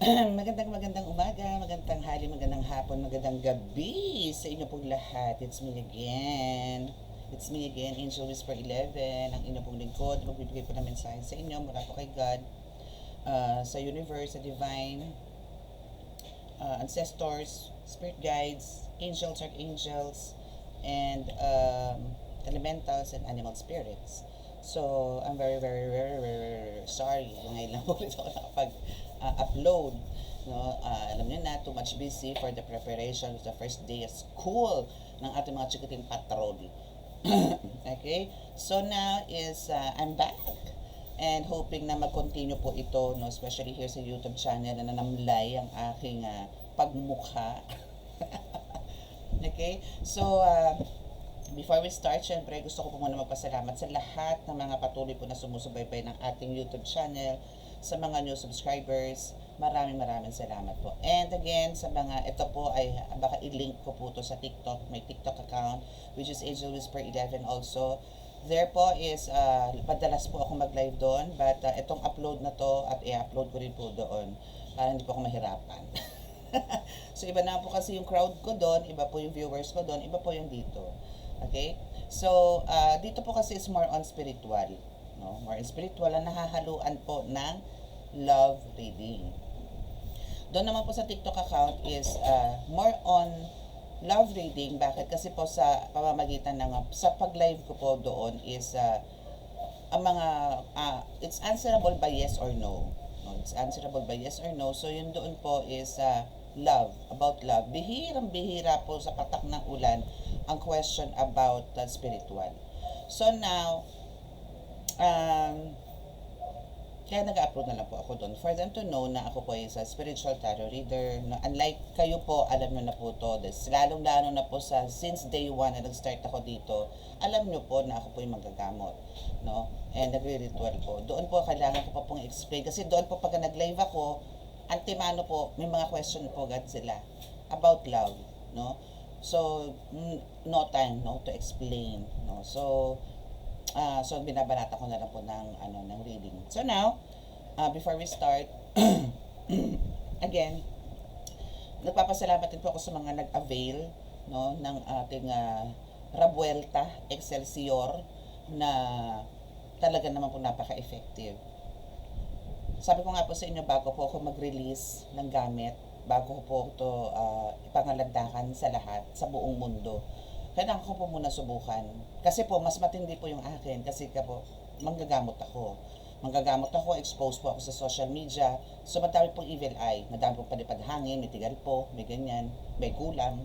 Magandang umaga, magandang hali, magandang hapon, magandang gabi sa inyo pong lahat. It's me again. It's me again, Angel Whisper 11, ang inyo pong lingkod. Magbibigay po ng mensahe sa inyo mula po kay God, sa universe, sa divine, ancestors, spirit guides, angels, archangels, and elementals and animal spirits. So, I'm very sorry. Ngayon lang ulit ako nakapag-upload. No? Alam niyo na, too much busy for the preparation of the first day of school ng ating mga chikiting patrol. Okay? So now is, I'm back. And hoping na mag-continue po ito, no? Especially here sa YouTube channel na nanamlay ang aking pagmukha. Okay? So, before we start, syempre gusto ko po muna magpasalamat sa lahat ng mga patuloy po na sumusubaybay ng ating YouTube channel, sa mga new subscribers. Maraming salamat po. And again, sa mga, ito po ay, baka i-link ko po to sa TikTok, may TikTok account, which is Angel Whisper 11 also. There po is, madalas po ako mag-live doon, but itong upload na to, at i-upload ko rin po doon, para hindi po ako mahirapan. So, iba na po kasi yung crowd ko doon, iba po yung viewers ko doon, iba po yung dito. Okay? So, dito po kasi is more on spiritual. No? More on spiritual, na nahahaluan po ng love reading. Doon naman po sa TikTok account is more on love reading. Bakit? Kasi po sa pamamagitan ng, sa pag-live ko po doon is, ang mga, it's answerable by yes or no. No, it's answerable by yes or no. So, yun doon po is, love, about love. Bihirang-bihira po sa patak ng ulan ang question about spiritual. So now, kaya nag-upload na lang po ako doon for them to know na ako po is a spiritual tarot reader. No, unlike kayo po, alam nyo na po to. Lalong-lalo na po sa since day 1 na nag-start ako dito, alam nyo po na ako po yung magagamot. No? And nagre-ritual po. Doon po kailangan ko pa pong explain. Kasi doon po pag nag-live ako, antimano po, may mga question po agad sila about love. No? So, no time no, to explain. No? So, binabanata ko na lang po ng reading. So now, before we start, again, nagpapasalamat din po ako sa mga nag-avail, no, ng ating Rabuelta Excelsior na talaga naman po napaka-effective. Sabi ko nga po sa inyo, bago po ako mag-release ng gamit, bago ko po ito ipangalandakan sa lahat, sa buong mundo, kailangan ko po muna subukan. Kasi po, mas matindi po yung akin. Kasi po, manggagamot ako, exposed po ako sa social media. So, madami pong evil eye. Madami pong palipad hangin, may tigal po, may ganyan, may kulang.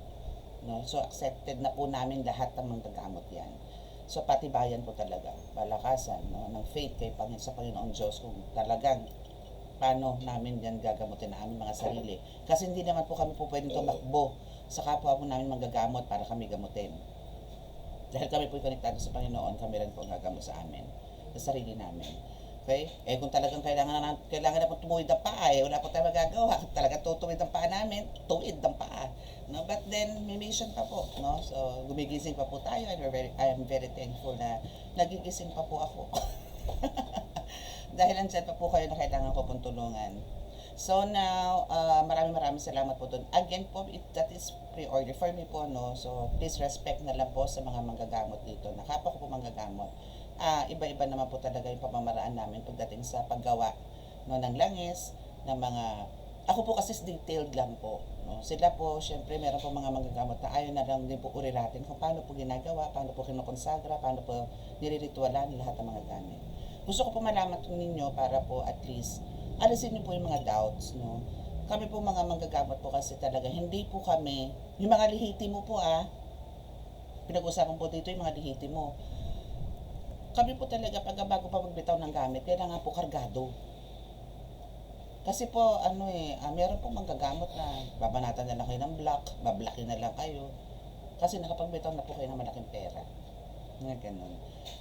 No? So, accepted na po namin lahat ng manggagamot yan. So, patibayan po talaga. Palakasan, no? Ng faith kay sa Panginoon Diyos kung talagang paano namin yan gagamutin na aming mga sarili. Kasi hindi naman po kami po pwedeng tumakbo sa kapwa po namin manggagamot para kami gamutin. Dahil kami po konektado sa Panginoon, kami rin po gagamot sa amin, sa sarili namin. Okay? Eh kung talagang kailangan na po tumuwid ang paa, wala po tayo magagawa. Talaga tutuwid ang paa namin, tuwid ang paa. No? But then, may mission pa po. No? So, gumigising pa po tayo, and I am very thankful na nagigising pa po ako. Dahil andyan pa po kayo na kailangan ko pong tulungan. So now, maraming salamat po doon. Again po, that is pre-order for me po, no? So, please respect na lang po sa mga manggagamot dito. Nakapa ko po manggagamot. Iba-iba naman po talaga yung pamamaraan namin pagdating sa paggawa, no, ng langis, ng mga... Ako po kasi detailed lang po. No? Sila po, syempre, meron po mga manggagamot na ayaw na lang din po uriratin kung paano po ginagawa, paano po kinukonsagra, paano po niliritualan lahat ng mga gamit. Gusto ko po malaman ninyo para po at least alisin niyo po yung mga doubts, no? Kami po mga manggagamot po kasi talaga, hindi po kami, yung mga lihiti mo po pinag-usapan po dito yung mga lihiti mo. Kami po talaga, pag bago pa magbitaw ng gamit, kailangan po kargado. Kasi po, meron po manggagamot na babanatan na lang kayo ng block, bablakin na lang kayo. Kasi nakapagbitaw na po kayo ng malaking pera. Nga ganun.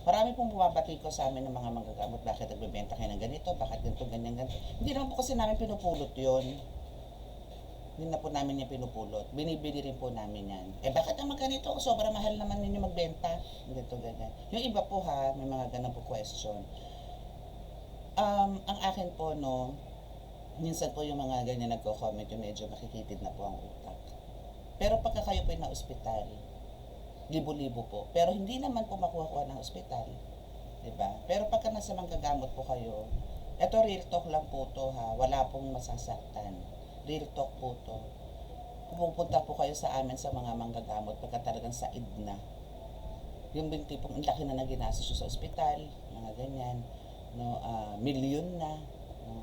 Marami pong bumabati ko sa amin ng mga manggagamot, bakit nagbebenta kayo ng ganito, bakit ganito, ganyan. Hindi naman po kasi namin pinupulot yun. Hindi na po namin yung pinupulot. Binibili rin po namin yan. Bakit naman ganito? Sobrang mahal naman ninyo magbenta. Ganito, ganyan. Yung iba po may mga ganun po question. Ang akin po, no, minsan po yung mga ganyan nagko-comment yung medyo makikitid na po ang utak. Pero pagka kayo po na ospital, libo-libo po. Pero hindi naman po makuha-kuha ng ospital. Diba? Pero pagka nasa manggagamot po kayo, eto real talk lang po to ha, wala pong masasaktan. Real talk po to. Pupunta po kayo sa amin sa mga manggagamot pagka talagang said na. Yung tipong ang laki na ginastos sa ospital, mga ganyan, no, milyon na. No?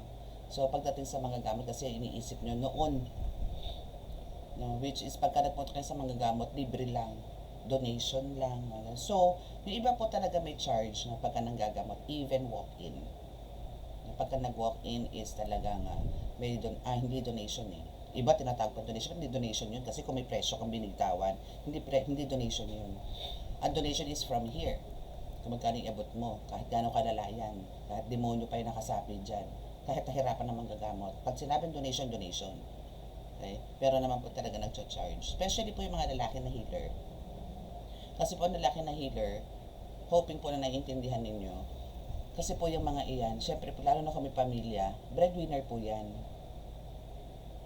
So pagdating sa mga gamot kasi iniisip nyo noon, no, which is pagka nagpunta kayo sa mga gamot, libre lang, donation lang. So, yung iba po talaga may charge na pagka nanggagamot, even walk-in. Pagka nag-walk-in is talagang hindi donation eh. Iba tinatawag pa donation, hindi donation yun kasi kung may presyo kang binigtawan, hindi donation yun. Ang donation is from here. Kung magkano yung abot mo, kahit gano'ng kalala yan, kahit demonyo pa yung nakasapi dyan, kahit nahirapan ng manggagamot. Pag sinabing donation, donation. Okay? Pero naman po talaga nag-charge. Especially po yung mga lalaki na healer. Kasi po ang lalaki na healer, hoping po na naiintindihan ninyo. Kasi po yung mga iyan, syempre po lalo na kami pamilya, breadwinner po yan.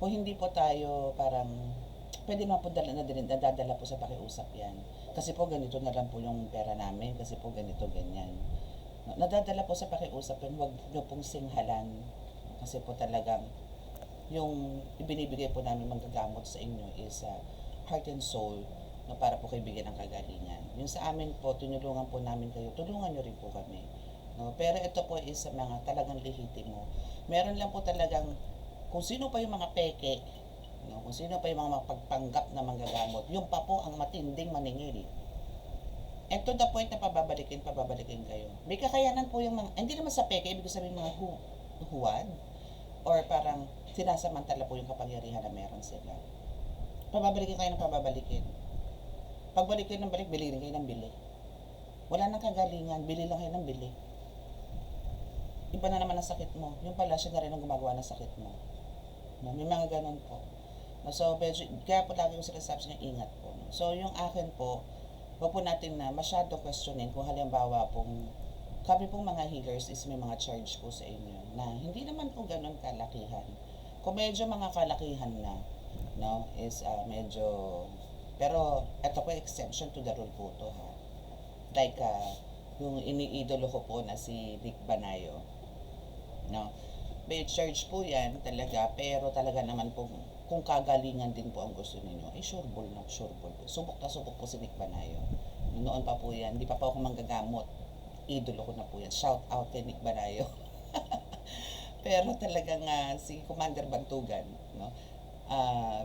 Kung hindi po tayo parang, pwede naman po nadadala po sa pakiusap yan. Kasi po ganito na lang po yung pera namin, kasi po ganito, ganyan. Nadadala po sa pakiusap yun, huwag nyo pong singhalan. Kasi po talagang, yung ibinibigay po namin manggagamot sa inyo is heart and soul na para po kayo bigyan ng kagalingan. Yung sa amin po, tinulungan po namin kayo, tulungan nyo rin po kami. No? Pero ito po is sa mga talagang lehitimo. Meron lang po talagang, kung sino pa yung mga peke, no? Kung sino pa yung mga mapagpanggap na manggagamot, yung pa po ang matinding maningil. And to the point na pababalikin kayo. May kakayanan po yung mga, hindi naman sa peke, ibig sabihin mga huwad, or parang sinasamantala po yung kapangyarihan na meron sila. Pababalikin kayo ng pababalikin. Pagbalik kayo ng balik, bili rin kayo ng bili. Wala nang kagalingan, bili lang kayo ng bili. Iba na naman ang sakit mo. Yung pala, siya na rin ang gumagawa ng sakit mo. No? May mga ganun po. No? So, kaya po lagi yung sinasabi siya, ingat po. No? So, yung akin po, huwag po natin na masyado questionin kung halimbawa pong kami pong mga healers is may mga charge po sa inyo na hindi naman po ganun kalakihan. Kung medyo mga kalakihan na, no, is medyo, pero ito po exemption to the rule po to ha. Like yung iniidolo ko po na si Nick Banayo, no, may charge po yan talaga, pero talaga naman po kung kagalingan din po ang gusto niyo, sureball na sureball po. Subok na subok po si Nick Banayo. Noon pa po yan, di pa ako manggagamot, idolo ko na po yan. Shout out kay Nick Banayo. Pero talagang si Commander Bantugan, no,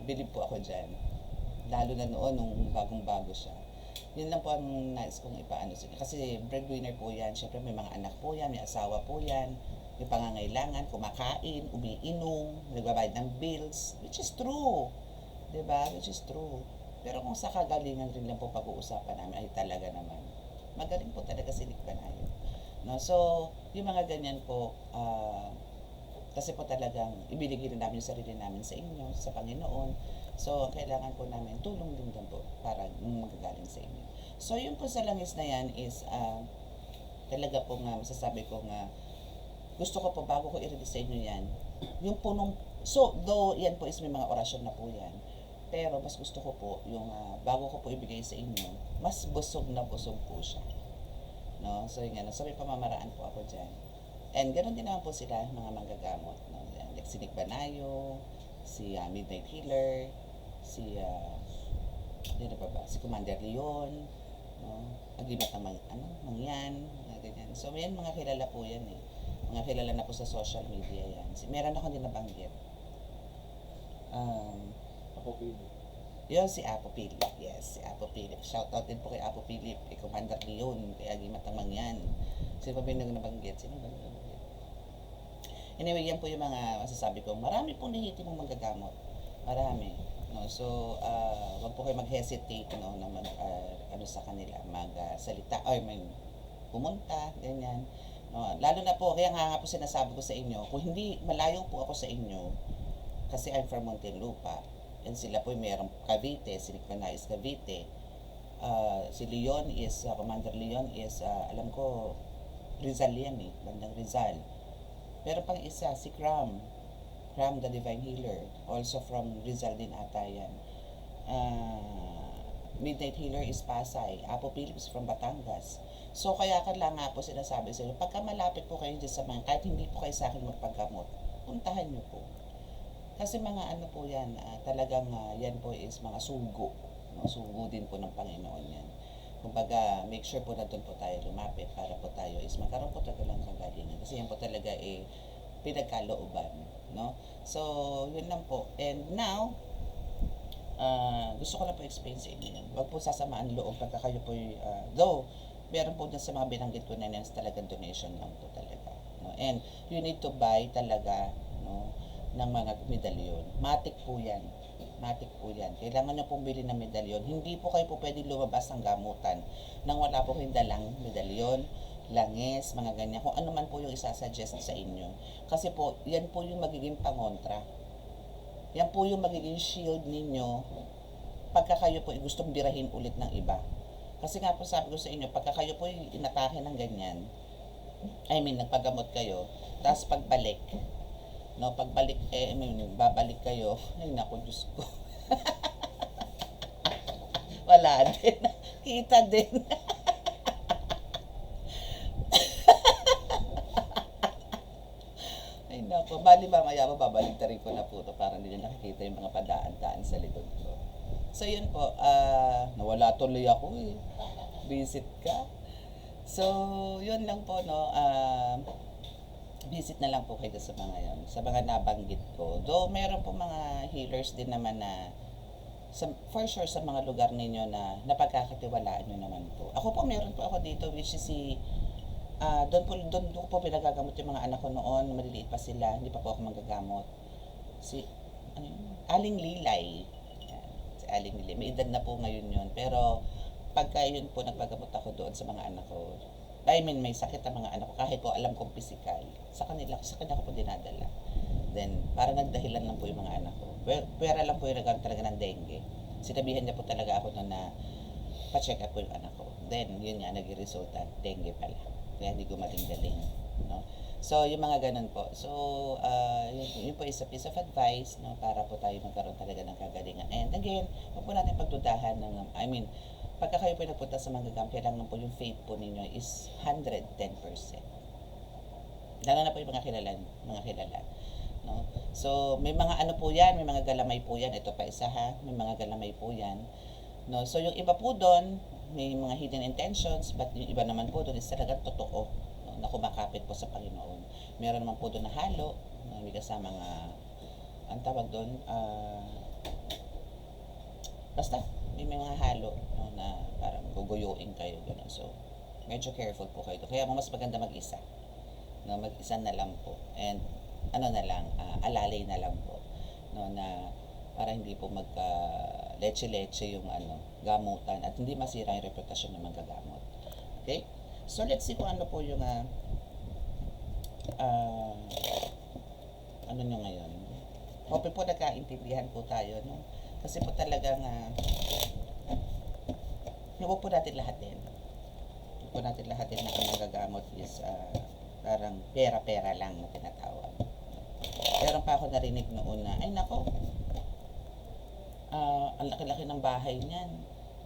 bilib po ako dyan. Lalo na noon, nung bagong-bago siya. Yun lang po ang nais kong ipaano sa inyo. Kasi breadwinner po yan. Siyempre may mga anak po yan, may asawa po yan. May pangangailangan, kumakain, umiinom, nagbabayad ng bills. Which is true. Diba? Which is true. Pero kung sa kagalingan rin lang po pag-uusapan namin, ay talaga naman. Magaling po talaga si Nick Banayo. No? So, yung mga ganyan po, kasi po talagang ibinigay rin namin yung sarili namin sa inyo, sa Panginoon. So, kailangan po namin tulong din po para magagaling sa inyo. So, yung po sa langis na yan is talaga po nga masasabi ko nga gusto ko po bago ko i-release sa inyo yan, yung punong, so though yan po is may mga orasyon na po yan, pero mas gusto ko po yung bago ko po ibigay sa inyo, mas busog na busog po siya. No? So, yun nga, so may pamamaraan po ako dyan. And ganoon din naman po sila, mga manggagamot. No? Like si Nick Banayo, si Midnight Healer, si si Commander Leon, no? Agimat ng mangyan, ganyan. So, yan mga kilala po yan eh. Mga kilala na po sa social media yan. Meron ako din nabanggit. Ako Philip. Yun si Apo Philip. Yes, si Apo Philip. Shoutout din po kay Apo Philip, kay Commander Leon, kay Agimat ng mangyan. Sino pa ba yung nabanggit? Sino ba nabanggit? Anyway, yan po yung mga masasabi ko. Marami pong lehitimong manggagamot. Marami. No? So, wag po kayo mag-hesitate no, na sa kanila, magsalita, or may pumunta, ganyan. No? Lalo na po, kaya nga po sinasabi ko sa inyo, kung hindi, malayo po ako sa inyo, kasi I'm from Muntinlupa, and sila po mayroong Cavite, si Nick Banayo is Cavite, si Leon is, Commander Leon is, alam ko, Rizal yan eh, bandang Rizal. Pero pang isa, si Cram, from the Divine Healer. Also from Rizal din ata yan. Midnight Healer is Pasay. Apo Philips from Batangas. So kaya ka lang nga po sinasabi sa inyo, pagka malapit po kayo dyan sa mga, kahit hindi po kayo sa akin magpaggamot, puntahan nyo po. Kasi mga ano po yan, talagang yan po is mga sugo. No? Sugo din po ng Panginoon yan. Kumbaga, make sure po na doon po tayo lumapit para po tayo is magkaroon po talaga ng kagalingan. Kasi yan po talaga pinagkalooban. No? So, yun lang po. And now, gusto ko lang po explain sa inyo yan. Huwag po sasamaan loob pagka kayo po, though, meron po dyan sa mga binanggit ko na yan, talagang donation lang po talaga. No? And you need to buy talaga, no, ng mga medalyon. Matik po yan. Matik po yan. Kailangan nyo pong bili ng medalyon. Hindi po kayo po pwede lumabas ng gamutan nang wala po kayong dalang medalyon, langis, mga ganyan. Kung ano man po yung isasuggest sa inyo. Kasi po, yan po yung magiging pangontra. Yan po yung magiging shield ninyo pagka kayo po gustong birahin ulit ng iba. Kasi nga po sabi ko sa inyo, pagka kayo po inatake ng ganyan, nagpagamot kayo, tapos pagbalik, no, pagbalik, babalik kayo, ay naku, Diyos ko. Wala din. Kita din. Ay naku, bali mamaya babalik rin ko na po ito para hindi nyo nakikita yung mga padaan-daan sa likod ko. So yun po, nawala tuloy ako eh. Visit ka. So, yun lang po, no, visit na lang po kayo sa mga yan, sa mga nabanggit ko. Though meron po mga healers din naman na for sure sa mga lugar ninyo na napagkakatiwalaan nyo naman po. Ako po meron po ako dito which is doon po pinagagamot yung mga anak ko noon, maliliit pa sila, hindi pa po ako manggagamot. Aling Lilay. Yan, si Aling Lilay. May edad na po ngayon yun. Pero pagka yun po nagpagamot ako doon sa mga anak ko, may sakit ang mga anak ko, kahit po alam kong physical, sa kanya ko po dinadala. Then, parang nagdahilan lang po yung mga anak ko. Pwera lang po yung nagkaroon talaga ng dengue. Sinabihan niya po talaga ako noon na pa-check up po yung anak ko. Then, yun nga, nag-resulta, dengue pala. Kaya hindi gumaling-galing. No? So, yung mga ganun po. So, yun po is a piece of advice, no, para po tayo magkaroon talaga ng kagalingan. And again, huwag po natin pagdudahan ng, pagka kayo po nagpunta sa manggagam, kailangan po yung faith po ninyo is 110%. Lalo na po yung mga kilala. No? So, may mga ano po yan, may mga galamay po yan. Ito pa isa ha, may mga galamay po yan. No? So, yung iba po doon, may mga hidden intentions, but yung iba naman po doon is talagang totoo, no, na kumakapit po sa Panginoon. Meron naman po doon na halo, na may kasamang, ang tawag doon, basta, may mga halo, no, na parang guguyuin kayo, gano'n. So, medyo careful po kayo. Kaya mas maganda mag-isa. No, mag-isa na lang po. And, alalay na lang po. No, na para hindi po leche-leche yung gamutan at hindi masira yung reputasyon ng manggagamot. Okay? So, let's see kung ano po yung ano nyo ngayon. Hope po nagkaintindihan po tayo, no? Kasi po talagang huwag po natin lahatin. Huwag po natin lahatin na ang nagagamot is parang pera-pera lang na tinatawag. Meron pa ako narinig noon na, ay nako, ang laki-laki ng bahay niyan.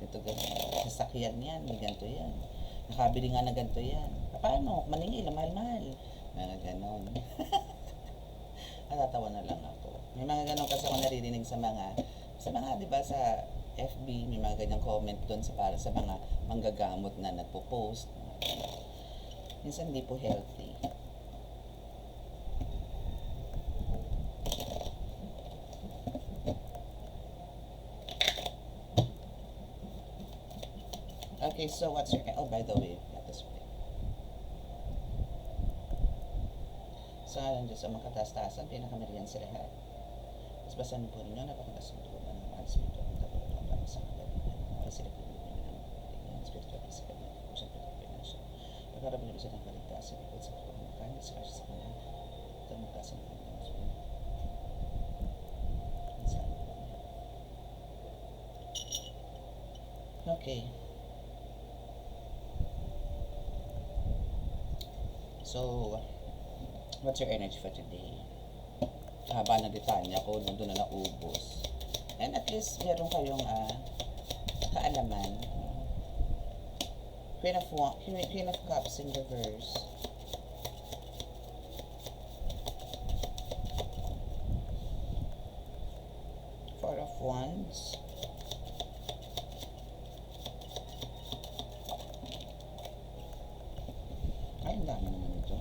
Ito ganyan, sasakyan niyan, may ganito yan. Nakabili nga na ganito yan. Paano? Maningil, mahal-mahal. Mga ganon. Natatawa na lang ako. May mga ganon kasi ako naririnig sa mga, di ba, sa FB, may mga ganyang comment doon para sa mga manggagamot na nagpo-post. Minsan hindi po healthy. Okay, so what's your, by the way, that is right. So, Diyos ang makataas-taasan, pinakamarihan sa lahat. Tapos basahin po ninyo, napakataas ng tulungan ng mga Espiritu at kapatid para sa kagalingan. Para sila po yung mga spiritual physical na emotion, financial. Pagkarap niyo sa ng kaligtasan, ikot sa pagmakalit, sa kasi sa kanya, tamutasan ng kanya. Okay. So, what's your energy for today? haba na litanya ko, no, doon na naubos. And at least meron kayong kaalaman. Queen of Cups in reverse. Four of Wands. Ay, ang dami naman ito.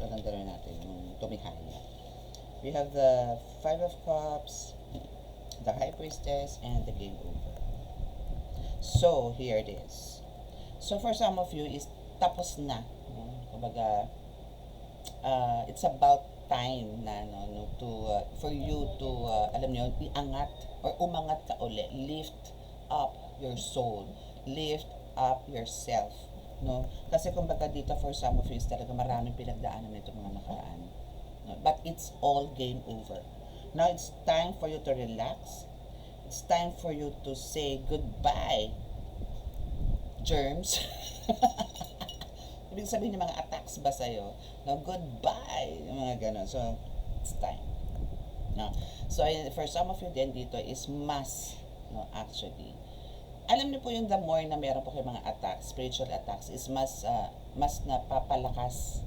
Talandaran natin yung tumihaya. We have the Five of Cups, the High Priestess, and the Game Over. So, here it is. So, for some of you, is tapos na. No? Kumbaga, it's about time na for you to, alam niyo, iangat or umangat ka uli. Lift up your soul. Lift up yourself. No? Kasi kumbaga dito for some of you is talaga maraming pinagdaanan nito mga nakaraan. No? But it's all game over. Now it's time for you to relax. It's time for you to say goodbye, germs. Ibig sabihin yung mga attacks ba sa'yo? No, goodbye. Yung mga ganun. So, it's time. No? So, for some of you din dito is mass. No, actually. Alam niyo po yung the more na meron po kayo mga attacks, spiritual attacks, is mas napapalakas,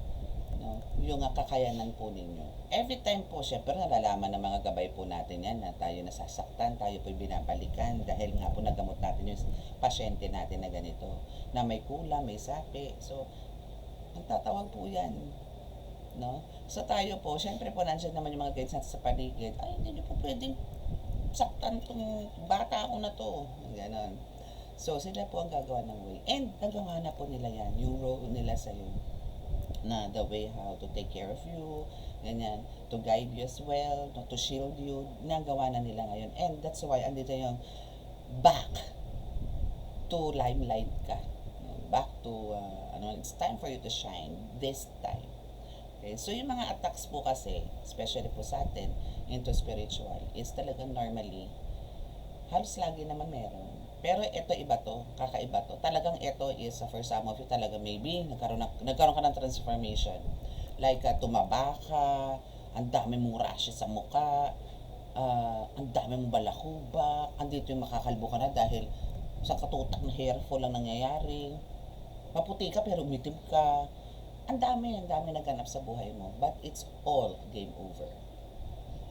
no, yung kakayanan po ninyo. Every time po, syempre nalalaman ng mga gabay po natin yan na tayo nasasaktan, tayo po binabalikan dahil nga po nagamot natin yung pasyente natin na ganito, na may kulang, may sapi. So, ang tatawag po yan. No? So tayo po, syempre po nandiyan naman yung mga guides natin sa paligid. Ay, hindi nyo po pwedeng saktan tong bata ako na to. Ganon. So, sila po ang gagawa ng way. And, nagawa na po nila yan. Yung role nila sa'yo. Na the way how to take care of you. Ganyan. To guide you as well. To shield you. Nagawa na nila ngayon. And that's why, andito yung back to limelight ka. Back to, it's time for you to shine this time. Okay? So, yung mga attacks po kasi, especially po sa atin, into spiritual, is talagang normally, halos lagi naman meron. Pero ito iba to, kakaiba to. Talagang ito is, for some of you, talaga maybe, nagkaroon ka ng transformation. Like, tumaba ka, ang dami mong rashes sa muka, ang dami mong balakubak, andito yung makakalbo ka na dahil sa katutak na hair fall lang nangyayari. Maputi ka pero umitim ka. Ang dami naganap sa buhay mo. But it's all game over.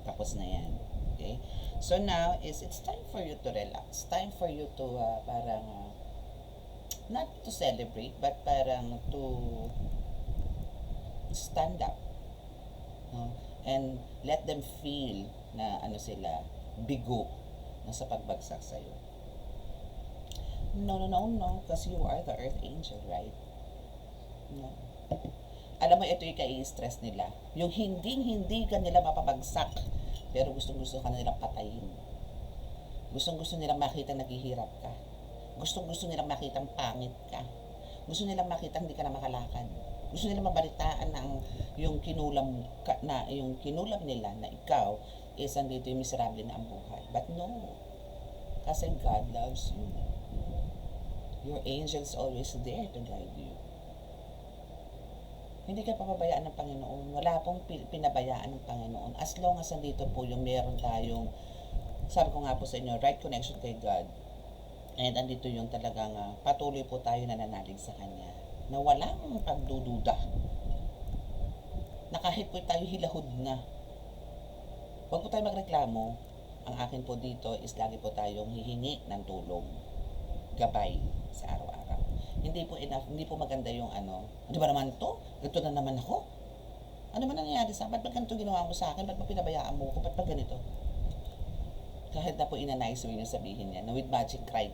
Tapos na yan. Okay? So now it's time for you to relax. Time for you to parang not to celebrate but parang to stand up. No? And let them feel na sila bigo na sa pagbagsak sa iyo. No, kasi you are the earth angel, right? No. Alam mo, ito yung kai-stress nila. Yung hindi ka nila mapabagsak, pero gustong-gusto ka nilang patayin. Gustong-gusto nilang makita naghihirap ka. Gustong-gusto nilang makita pangit ka. Gusto nilang makita hindi ka na makalakad. Gusto nilang mabalitaan na yung kinulam nila na ikaw is andito yung miserable na ang buhay. But no. Kasi God loves you. Your angel's always there to guide you. Hindi ka papabayaan ng Panginoon. Wala pong pinabayaan ng Panginoon. As long as nandito po yung meron tayong, sabi ko nga po sa inyo, right connection kay God. And andito yung talagang patuloy po tayo nananalig sa Kanya. Na walang pagdududa. Na kahit po tayo hilahod na. Huwag po tayo magreklamo. Ang akin po dito is lagi po tayong hihingi ng tulong. Gabay sa araw-araw. Hindi po enough, hindi po maganda yung ano ba naman to? Ganito na naman ako? Ano ba nangyayari sa akin? Ba't ba ganito ginawa mo sa akin? Ba't ba pinabayaan mo ko? Ba't ba ganito? Kahit na po inanais mo yung sabihin niya, na with magic cry.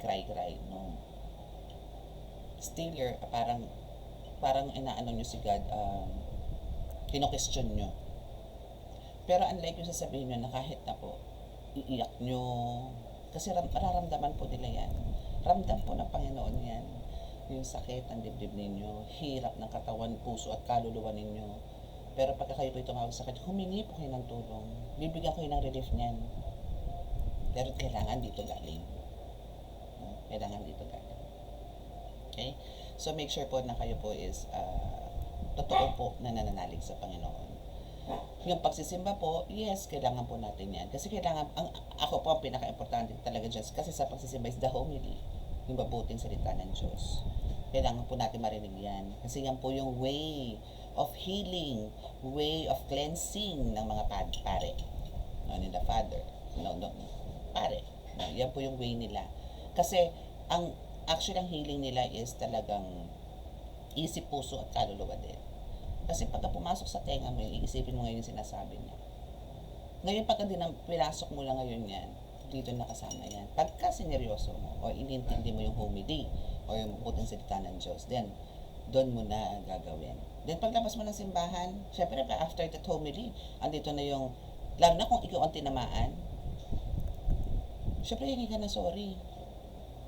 No. Still you're, parang inaano nyo si God, kino-question nyo. Pero unlike yung sasabihin nyo na kahit na po, iiyak nyo, kasi mararamdaman po nila yan. Ramdam po ng Panginoon yan. Yung sakit ng dibdib ninyo, hirap ng katawan, puso at kaluluwa ninyo. Pero pagka kayo po tumawag sa akin, humingi po kayo ng tulong. Bibigyan kayo ng relief niyan. Pero kailangan dito galing. Kailangan dito galing. Okay? So make sure po na kayo po is totoo po na nananalig sa Panginoon. Yung pagsisimba po, yes, kailangan po natin yan. Kasi kailangan, ako po ang pinaka-importante talaga dyan, kasi sa pagsisimba is the homily, yung mabuting salita ng Diyos. Kailangan po natin marinig yan. Kasi yan po yung way of healing, way of cleansing ng mga pare, no, nila Father, no, pare. No, yan po yung way nila. Kasi, actually, ang healing nila is talagang isip, puso, at kaluluwa din. Kasi pagka pumasok sa tenga mo, iisipin mo ngayon yung sinasabi niya. Ngayon pagka pinasok mo lang ngayon yan, dito nakasama yan. Pagka sineryoso mo, o inintindi mo yung homily, o yung mabuting salita ng Diyos, then, doon mo na gagawin. Then paglabas mo ng simbahan, syempre after that homily, andito na yung, lalo na kung ikaw ang tinamaan, syempre hingi ka na sorry.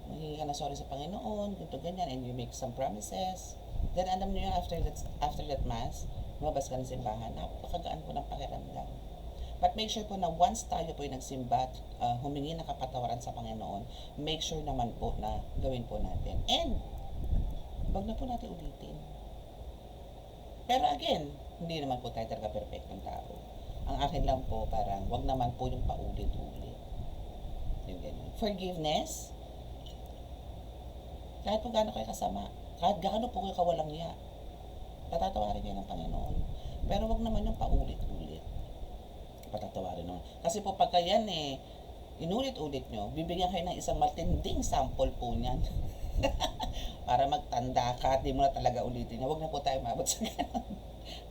Hingi ka na sorry sa Panginoon, ganito ganyan, and you make some promises. Then alam niyo after that mass, lumabas ka ng simbahan, napakagaan po ng pakiramdam. But make sure po na once tayo po yung nagsimba, humingi ng kapatawaran sa Panginoon, make sure naman po na gawin po natin. And, wag na po natin ulitin. Pero again, hindi naman po tayo talaga perfectong tao. Ang akin lang po, parang wag naman po yung paulit-ulit. Yung ganyan. Forgiveness, kahit po gaano kayo kasama, kahit gaano po kayo kawalang ya, patatawarin niyo ng Panginoon. Pero wag naman yung paulit-ulit. Patatawarin naman. Kasi po pagka yan inulit-ulit nyo, bibigyan kayo ng isang matinding sample po niyan. Para magtanda ka at di mo na talaga ulitin niya. Huwag na po tayo mabot sa ganun.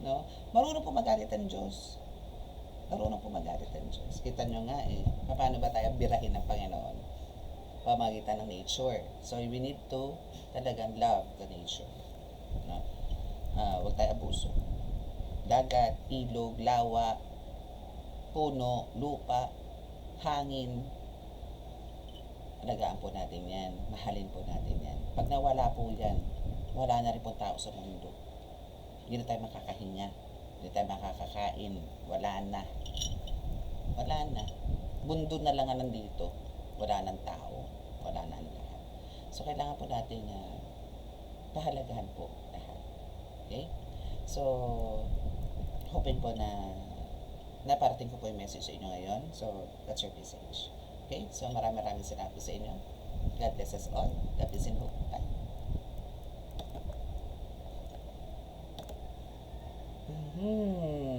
No? Marunong po magalit ang Diyos. Marunong po magalit ang Diyos. Kita nyo nga paano ba tayo birahin ng Panginoon? Pamagitan ng nature. So we need to talagang love the nature. No? Huwag tayo abuso. Dagat, ilog, lawa, puno, lupa, hangin, alagaan po natin yan, mahalin po natin yan. Pag nawala po yan, wala na rin po tao sa mundo. Hindi na tayo makakahinga, hindi tayo makakakain, wala na. Wala na. Mundo na lang nga nandito, wala nang tao, wala na ang lahat. So, kailangan po natin pahalagahan po lahat. Okay? So, hoping po na naparating ko po yung message sa inyo ngayon. So, that's your message. Okay? So, maraming salamat sa inyo. God bless us all. God bless and hope. Bye. Mm-hmm.